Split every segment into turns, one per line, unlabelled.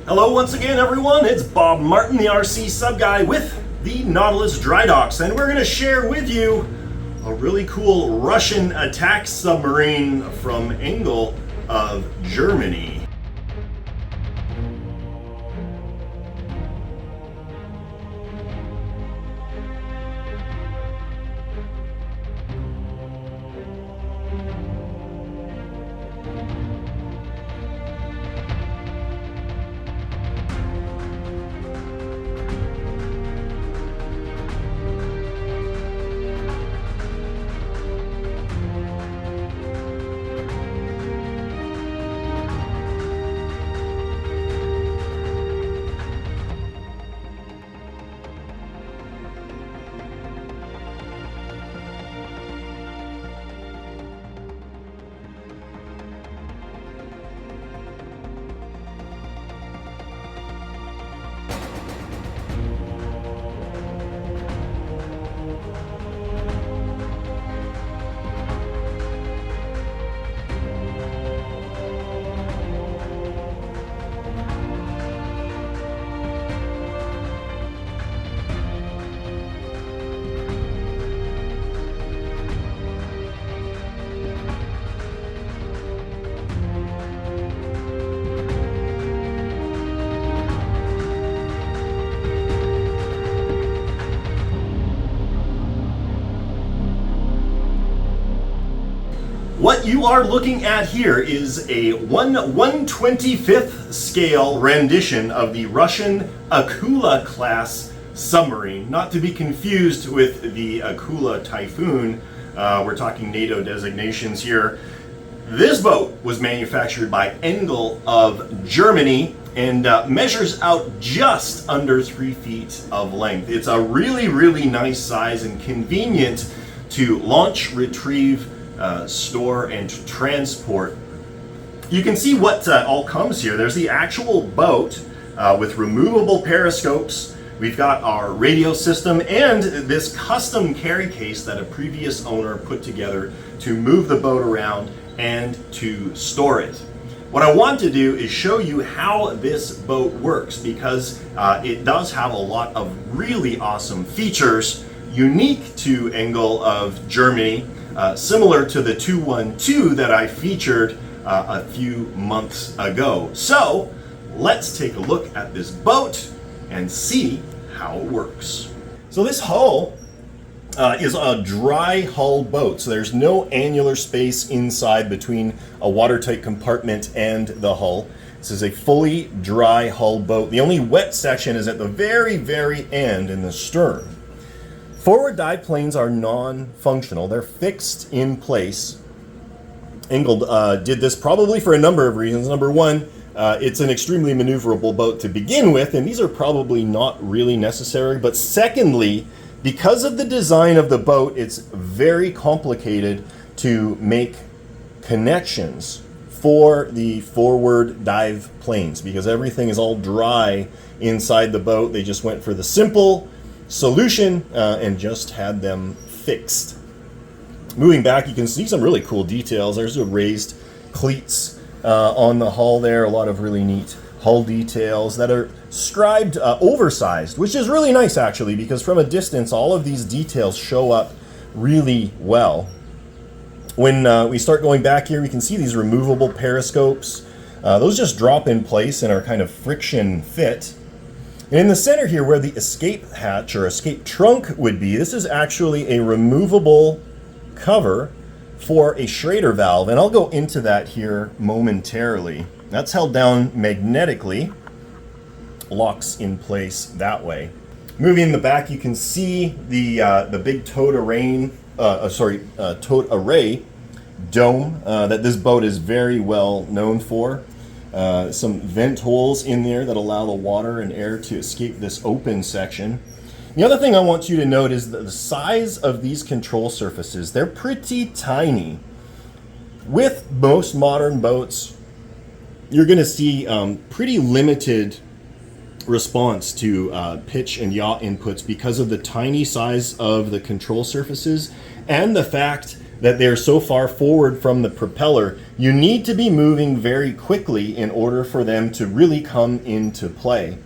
Hello once again, everyone. It's Bob Martin, the RCSubGuy with the Nautilus Dry Docks, and we're going to share with you a really cool Russian attack submarine from Engel of Germany. What you are looking at here is a 1/125th scale rendition of the Russian Akula class submarine, not to be confused with the Akula Typhoon. We're talking NATO designations here. This boat was manufactured by Engel of Germany and measures out just under 3 feet of length. It's a really, really nice size and convenient to launch, retrieve, store, and transport. You can see what all comes here. There's the actual boat with removable periscopes. We've got our radio system and this custom carry case that a previous owner put together to move the boat around and to store it. What I want to do is show you how this boat works, because it does have a lot of really awesome features unique to Engel of Germany. Similar to the 212 that I featured a few months ago. So let's take a look at this boat and see how it works. So this hull is a dry hull boat. So there's no annular space inside between a watertight compartment and the hull. This is a fully dry hull boat. The only wet section is at the very, very end in the stern. Forward dive planes are non-functional. They're fixed in place. Engel did this probably for a number of reasons. Number one, it's an extremely maneuverable boat to begin with, and these are probably not really necessary. But secondly, because of the design of the boat, it's very complicated to make connections for the forward dive planes, because everything is all dry inside the boat. They just went for the simple solution and just had them fixed. Moving back, you can see some really cool details. There's the raised cleats on the hull there. A lot of really neat hull details that are scribed oversized, which is really nice actually, because from a distance all of these details show up really well. When we start going back here, we can see these removable periscopes. Those just drop in place and are kind of friction fit. And in the center here, where the escape hatch or escape trunk would be, this is actually a removable cover for a Schrader valve, and I'll go into that here momentarily. That's held down magnetically, locks in place that way. Moving in the back, you can see the big towed array dome that this boat is very well known for. Some vent holes in there that allow the water and air to escape this open section. The other thing I want you to note is the size of these control surfaces. They're pretty tiny. With most modern boats, you're going to see pretty limited response to pitch and yaw inputs because of the tiny size of the control surfaces and the fact that they're so far forward from the propeller, you need to be moving very quickly in order for them to really come into play.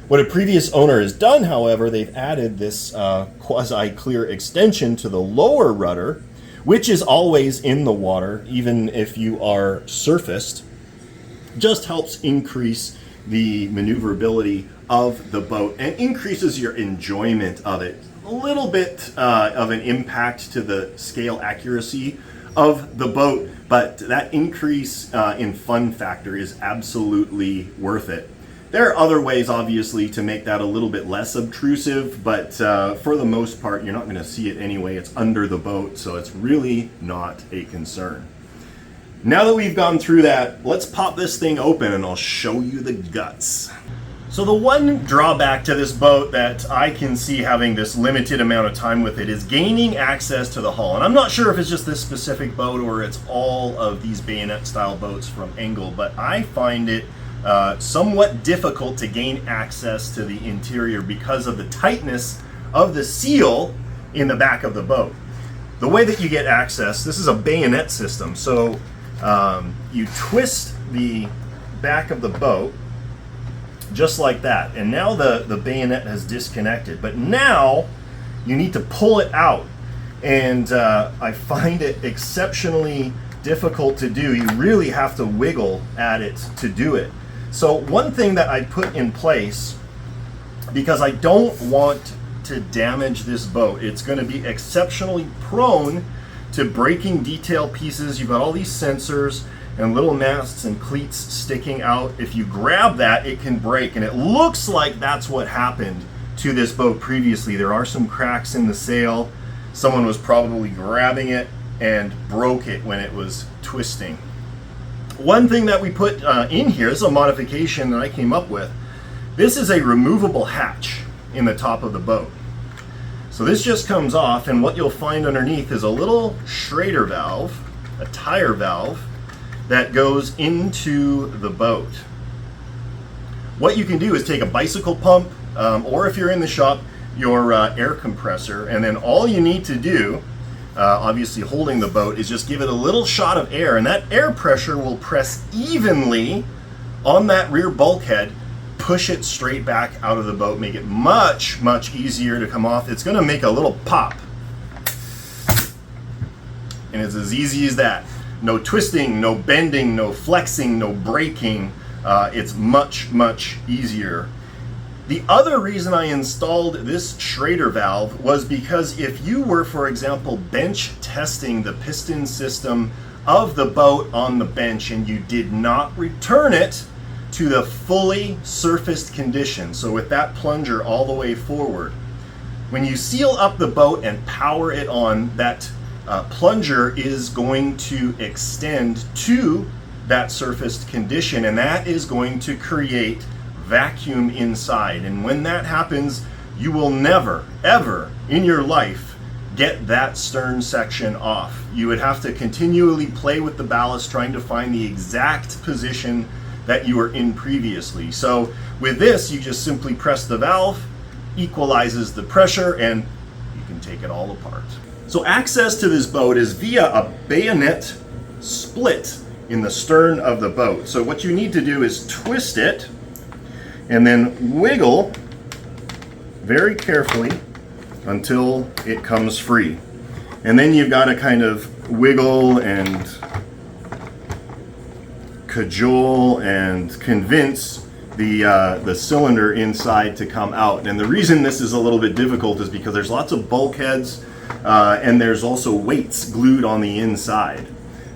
What a previous owner has done, however, they've added this quasi-clear extension to the lower rudder, which is always in the water, even if you are surfaced. Just helps increase the maneuverability of the boat and increases your enjoyment of it. A little bit of an impact to the scale accuracy of the boat, but that increase in fun factor is absolutely worth it. There are other ways, obviously, to make that a little bit less obtrusive, but for the most part, you're not going to see it anyway. It's under the boat, so it's really not a concern. Now that we've gone through that, let's pop this thing open and I'll show you the guts. So the one drawback to this boat that I can see having this limited amount of time with it is gaining access to the hull. And I'm not sure if it's just this specific boat or it's all of these bayonet style boats from Engel, but I find it somewhat difficult to gain access to the interior because of the tightness of the seal in the back of the boat. The way that you get access, this is a bayonet system, so you twist the back of the boat just like that, and now the bayonet has disconnected, but now you need to pull it out, and I find it exceptionally difficult to do. You really have to wiggle at it to do it. So one thing that I put in place, because I don't want to damage this boat, it's going to be exceptionally prone to breaking detail pieces. You've got all these sensors and little masts and cleats sticking out. If you grab that, it can break, and it looks like that's what happened to this boat previously. There are some cracks in the sail. Someone was probably grabbing it and broke it when it was twisting. One thing that we put in here, this is a modification that I came up with. This is a removable hatch in the top of the boat. So this just comes off, and what you'll find underneath is a little Schrader valve, a tire valve, that goes into the boat. What you can do is take a bicycle pump, or if you're in the shop, your air compressor, and then all you need to do, obviously holding the boat, is just give it a little shot of air, and that air pressure will press evenly on that rear bulkhead, push it straight back out of the boat, make it much, much easier to come off. It's gonna make a little pop. And it's as easy as that. No twisting, no bending, no flexing, no braking. It's much, much easier. The other reason I installed this Schrader valve was because if you were, for example, bench testing the piston system of the boat on the bench and you did not return it to the fully surfaced condition, so with that plunger all the way forward, when you seal up the boat and power it on, that plunger is going to extend to that surfaced condition, and that is going to create vacuum inside. And when that happens, you will never, ever in your life get that stern section off. You would have to continually play with the ballast trying to find the exact position that you were in previously. So with this, you just simply press the valve, equalizes the pressure, and you can take it all apart. So access to this boat is via a bayonet split in the stern of the boat. So what you need to do is twist it and then wiggle very carefully until it comes free. And then you've got to kind of wiggle and cajole and convince the cylinder inside to come out. And the reason this is a little bit difficult is because there's lots of bulkheads and there's also weights glued on the inside.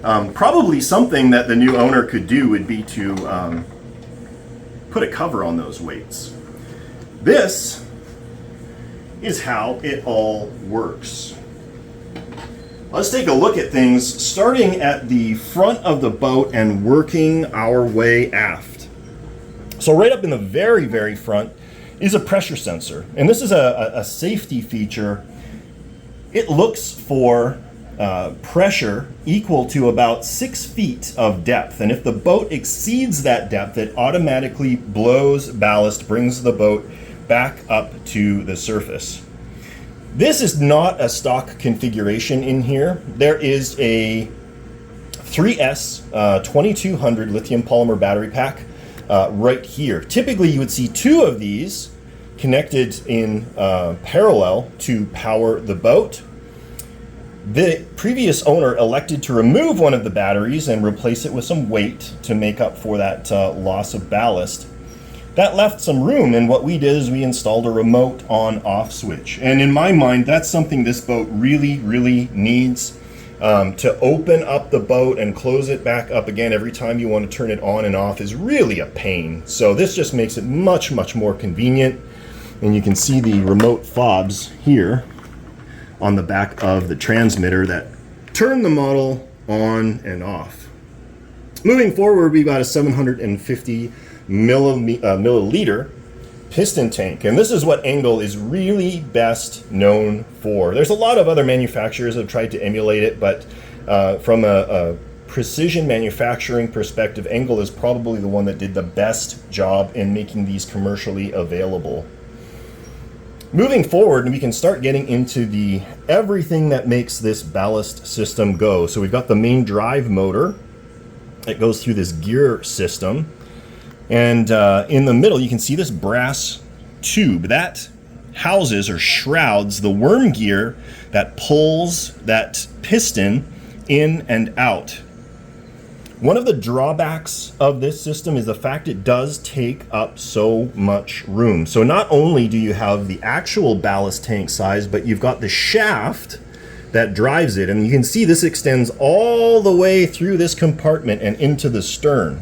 Probably something that the new owner could do would be to put a cover on those weights. This is how it all works. Let's take a look at things starting at the front of the boat and working our way aft. So right up in the very, very front is a pressure sensor. And this is a safety feature. It looks for pressure equal to about 6 feet of depth. And if the boat exceeds that depth, it automatically blows ballast, brings the boat back up to the surface. This is not a stock configuration in here. There is a 3S 2200 lithium polymer battery pack right here. Typically you would see two of these connected in parallel to power the boat. The previous owner elected to remove one of the batteries and replace it with some weight to make up for that loss of ballast. That left some room, and what we did is we installed a remote on-off switch. And in my mind, that's something this boat really, really needs. To open up the boat and close it back up again every time you want to turn it on and off is really a pain. So this just makes it much, much more convenient. And you can see the remote fobs here on the back of the transmitter that turn the model on and off. Moving forward, we've got a 750 milliliter piston tank, and this is what Engel is really best known for. There's a lot of other manufacturers that have tried to emulate it, but from a precision manufacturing perspective, Engel is probably the one that did the best job in making these commercially available. Moving forward, we can start getting into the everything that makes this ballast system go. So we've got the main drive motor that goes through this gear system. And in the middle, you can see this brass tube. That houses or shrouds the worm gear that pulls that piston in and out. One of the drawbacks of this system is the fact it does take up so much room. So not only do you have the actual ballast tank size, but you've got the shaft that drives it. And you can see this extends all the way through this compartment and into the stern.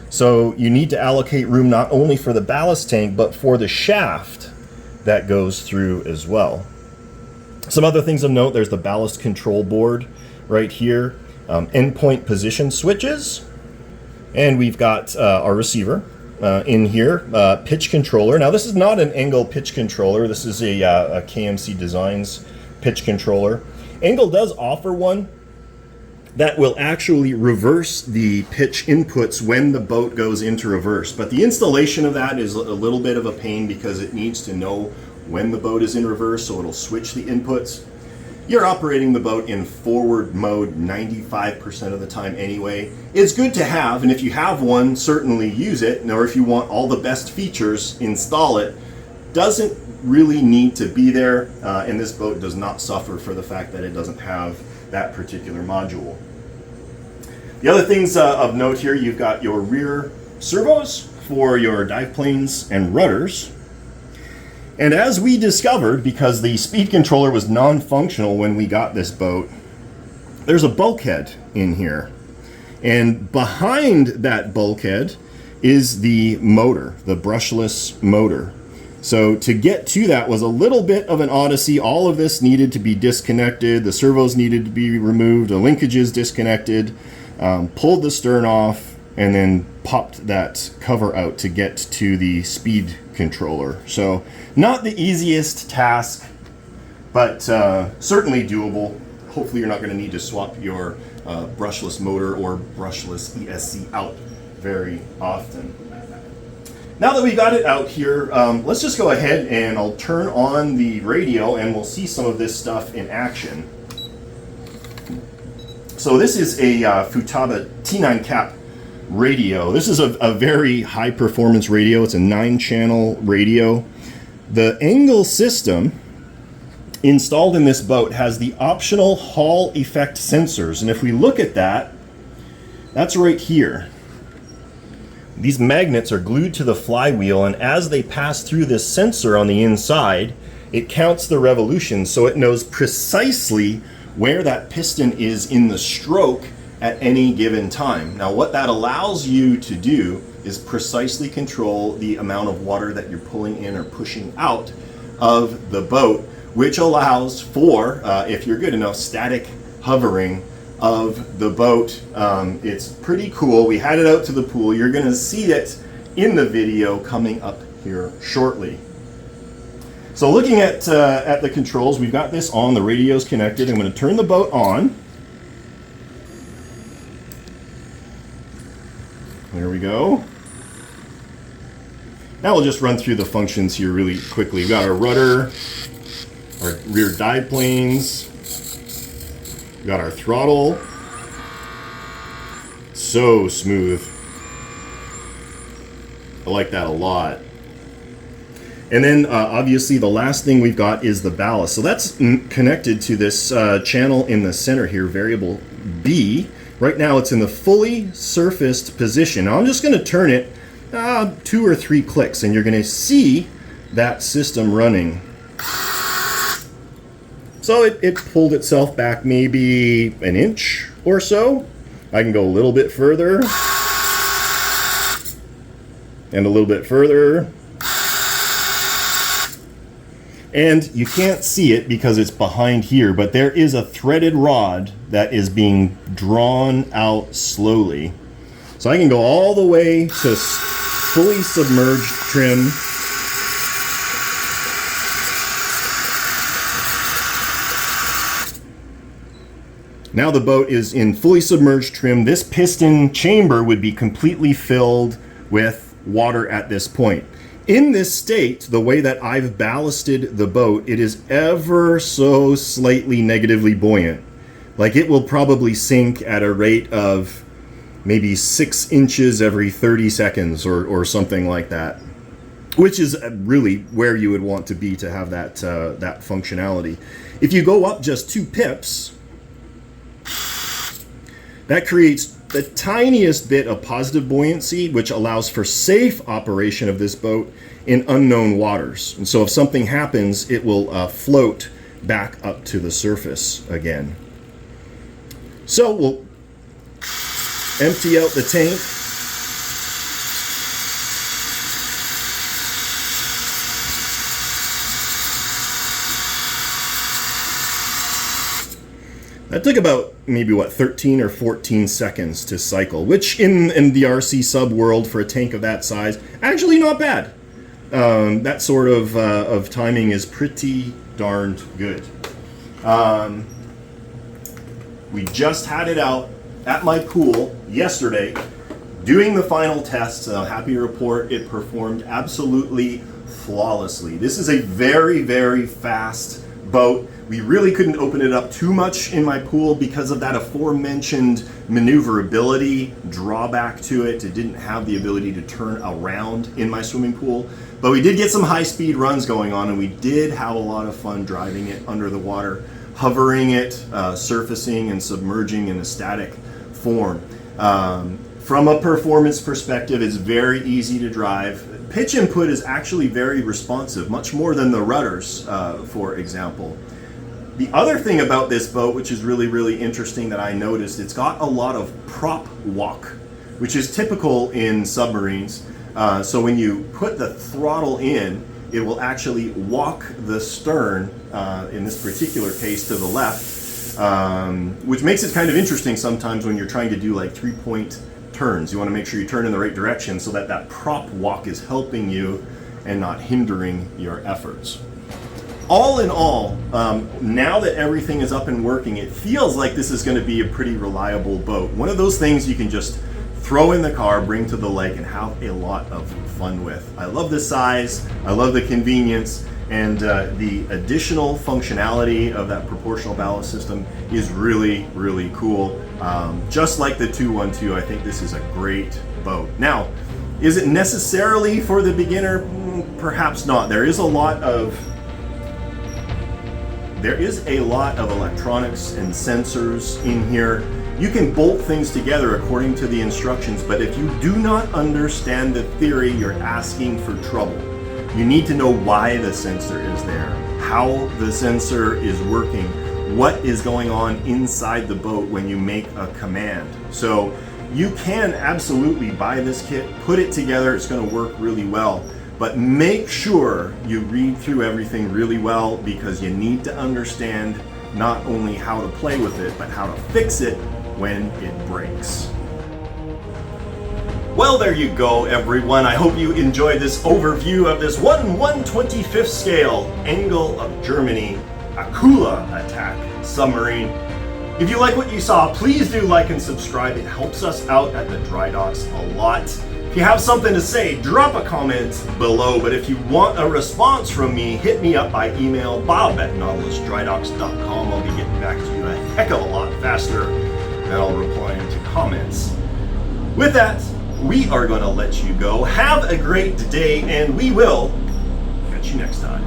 So you need to allocate room not only for the ballast tank, but for the shaft that goes through as well. Some other things of note, there's the ballast control board right here. Endpoint position switches, and we've got our receiver in here, pitch controller. Now this is not an Engel pitch controller, this is a KMC Designs pitch controller. Engel does offer one that will actually reverse the pitch inputs when the boat goes into reverse, but the installation of that is a little bit of a pain because it needs to know when the boat is in reverse, so it'll switch the inputs. You're operating the boat in forward mode 95% of the time anyway. It's good to have, and if you have one, certainly use it, or if you want all the best features, install it. Doesn't really need to be there, and this boat does not suffer for the fact that it doesn't have that particular module. The other things of note here, you've got your rear servos for your dive planes and rudders. And as we discovered, because the speed controller was non-functional when we got this boat, there's a bulkhead in here. And behind that bulkhead is the motor, the brushless motor. So to get to that was a little bit of an odyssey. All of this needed to be disconnected. The servos needed to be removed, the linkages disconnected, pulled the stern off, and then popped that cover out to get to the speed controller. So not the easiest task, but certainly doable. Hopefully you're not going to need to swap your brushless motor or brushless ESC out very often. Now that we got it out here, let's just go ahead and I'll turn on the radio and we'll see some of this stuff in action. So this is a Futaba T9 cap radio. This is a very high performance radio. It's a 9-channel radio. The Engel system installed in this boat has the optional Hall effect sensors, and if we look at that, that's right here. These magnets are glued to the flywheel, and as they pass through this sensor on the inside, it counts the revolutions, so it knows precisely where that piston is in the stroke at any given time. Now what that allows you to do is precisely control the amount of water that you're pulling in or pushing out of the boat, which allows for, if you're good enough, static hovering of the boat. It's pretty cool. We had it out to the pool. You're going to see it in the video coming up here shortly. So looking at the controls, we've got this on, the radio's connected. I'm going to turn the boat on. There we go. Now we'll just run through the functions here really quickly. We've got our rudder, our rear dive planes. We got our throttle. So smooth. I like that a lot. And then obviously the last thing we've got is the ballast. So that's connected to this channel in the center here, variable B. Right now it's in the fully surfaced position. Now I'm just going to turn it 2 or 3 clicks and you're going to see that system running. So it pulled itself back maybe an inch or so. I can go a little bit further. And a little bit further. And you can't see it because it's behind here, but there is a threaded rod that is being drawn out slowly. So I can go all the way to fully submerged trim. Now the boat is in fully submerged trim. This piston chamber would be completely filled with water at this point. In this state, the way that I've ballasted the boat, it is ever so slightly negatively buoyant. Like it will probably sink at a rate of maybe 6 inches every 30 seconds or something like that, which is really where you would want to be to have that, that functionality. If you go up just 2 pips, that creates the tiniest bit of positive buoyancy, which allows for safe operation of this boat in unknown waters. And so if something happens, it will float back up to the surface again. So we'll empty out the tank. That took about maybe 13 or 14 seconds to cycle, which in the RC sub world for a tank of that size, actually not bad. That sort of timing is pretty darned good. We just had it out at my pool yesterday, doing the final tests, and I'm happy to report it performed absolutely flawlessly. This is a very, very fast boat. We really couldn't open it up too much in my pool because of that aforementioned maneuverability drawback to it. It didn't have the ability to turn around in my swimming pool. But we did get some high-speed runs going on, and we did have a lot of fun driving it under the water, hovering it, surfacing and submerging in a static form. From a performance perspective, it's very easy to drive. Pitch input is actually very responsive, much more than the rudders, for example. The other thing about this boat, which is really, really interesting that I noticed, it's got a lot of prop walk, which is typical in submarines. So when you put the throttle in, it will actually walk the stern, in this particular case, to the left, which makes it kind of interesting sometimes when you're trying to do like 3-point turns. You want to make sure you turn in the right direction so that that prop walk is helping you and not hindering your efforts. All in all, now that everything is up and working, it feels like this is going to be a pretty reliable boat. One of those things you can just throw in the car, bring to the lake, and have a lot of fun with. I love the size, I love the convenience, and the additional functionality of that proportional ballast system is really, really cool. Just like the 212, I think this is a great boat. Now, is it necessarily for the beginner? Perhaps not. There is a lot of electronics and sensors in here. You can bolt things together according to the instructions, but if you do not understand the theory, you're asking for trouble. You need to know why the sensor is there, how the sensor is working, what is going on inside the boat when you make a command. So you can absolutely buy this kit, put it together, it's going to work really well. But make sure you read through everything really well, because you need to understand not only how to play with it, but how to fix it when it breaks. Well, there you go, everyone. I hope you enjoyed this overview of this 1/125th scale Engel of Germany Akula attack submarine. If you like what you saw, please do like and subscribe. It helps us out at the dry docks a lot. If you have something to say, drop a comment below. But if you want a response from me, hit me up by email, bob@nautilusdrydocks.com. I'll be getting back to you a heck of a lot faster than I'll reply to comments. With that, we are going to let you go. Have a great day, and we will catch you next time.